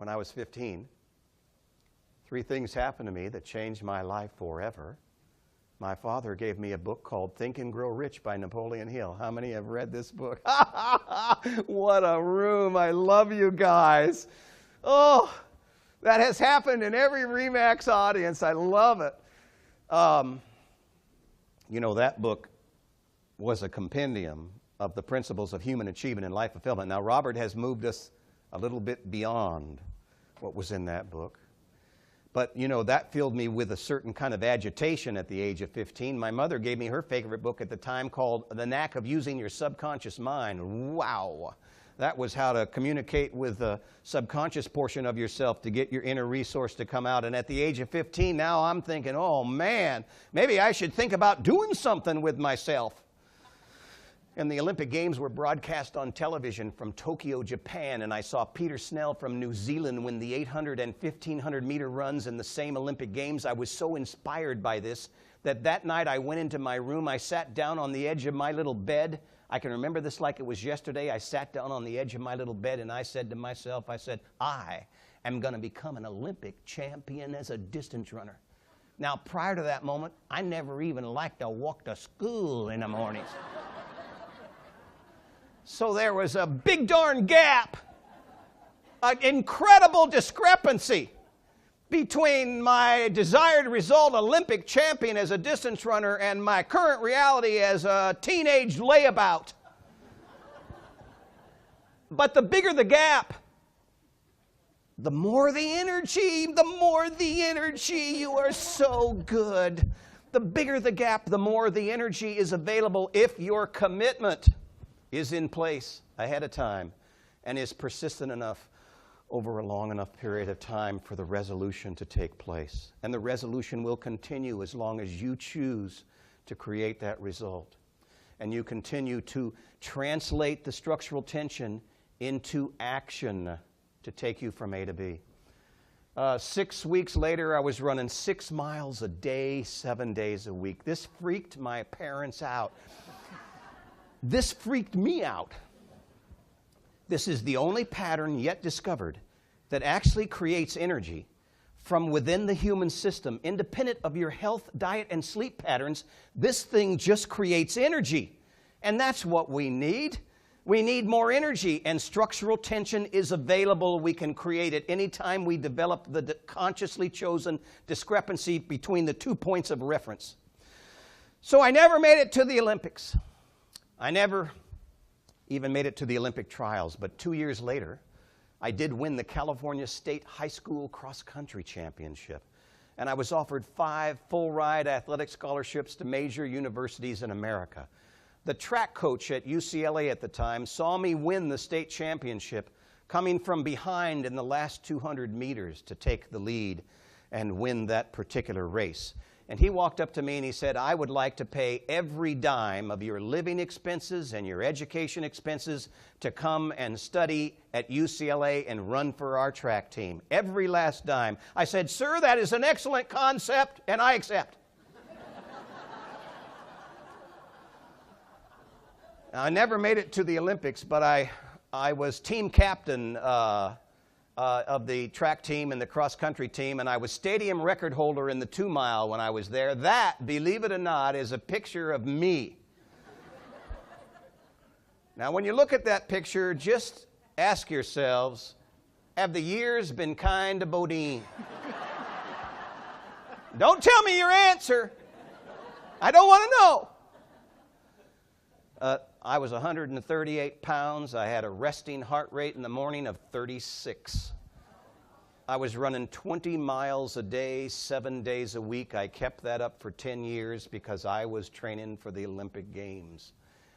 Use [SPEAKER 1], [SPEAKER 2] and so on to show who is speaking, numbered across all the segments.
[SPEAKER 1] when I was 15, 3 things happened to me that changed my life forever. My father gave me a book called Think and Grow Rich by Napoleon Hill. How many have read this book? What a room. I love you guys. Oh, that has happened in every RE/MAX audience. I love it. You know, that book was a compendium of the principles of human achievement and life fulfillment. Now, Robert has moved us a little bit beyond what was in that book. But, you know, that filled me with a certain kind of agitation at the age of 15. My mother gave me her favorite book at the time called The Knack of Using Your Subconscious Mind. Wow! That was how to communicate with the subconscious portion of yourself to get your inner resource to come out. And at the age of 15, now I'm thinking, oh man, maybe I should think about doing something with myself. And the Olympic Games were broadcast on television from Tokyo, Japan, and I saw Peter Snell from New Zealand win the 800 and 1500 meter runs in the same Olympic Games. I was so inspired by this that night I went into my room. I sat down on the edge of my little bed. I can remember this like it was yesterday. I sat down on the edge of my little bed and I said to myself, I am going to become an Olympic champion as a distance runner. Now, prior to that moment, I never even liked to walk to school in the mornings. So there was a big darn gap, an incredible discrepancy between my desired result, Olympic champion as a distance runner, and my current reality as a teenage layabout. But the bigger the gap, the more the energy, you are so good. The bigger the gap, the more the energy is available if your commitment is in place ahead of time and is persistent enough over a long enough period of time for the resolution to take place. And the resolution will continue as long as you choose to create that result. And you continue to translate the structural tension into action to take you from A to B. 6 weeks later, I was running 6 miles a day, 7 days a week. This freaked my parents out. This freaked me out. This is the only pattern yet discovered that actually creates energy from within the human system, independent of your health, diet, and sleep patterns. This thing just creates energy. And that's what we need. We need more energy, and structural tension is available. We can create it anytime we develop the consciously chosen discrepancy between the 2 points of reference. So I never made it to the Olympics. I never even made it to the Olympic trials, but 2 years later, I did win the California State High School Cross Country Championship. And I was offered 5 full-ride athletic scholarships to major universities in America. The track coach at UCLA at the time saw me win the state championship, coming from behind in the last 200 meters to take the lead and win that particular race. And he walked up to me and he said, I would like to pay every dime of your living expenses and your education expenses to come and study at UCLA and run for our track team. Every last dime. I said, sir, that is an excellent concept, and I accept. Now, I never made it to the Olympics, but I was team captain of the track team and the cross-country team, and I was stadium record holder in the 2-mile when I was there. That, believe it or not, is a picture of me. Now, when you look at that picture, just ask yourselves, have the years been kind to Bodine? Don't tell me your answer. I don't want to know. I was 138 pounds. I had a resting heart rate in the morning of 36. I was running 20 miles a day, 7 days a week. I kept that up for 10 years because I was training for the Olympic Games.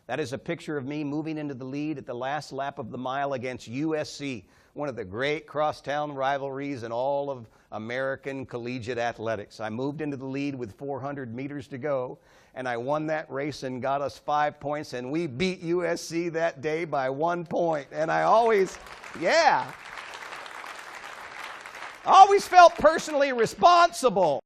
[SPEAKER 1] That is a picture of me moving into the lead at the last lap of the mile against USC, one of the great crosstown rivalries in all of American collegiate athletics. I moved into the lead with 400 meters to go, and I won that race and got us 5 points, and we beat USC that day by 1 point. And I always felt personally responsible.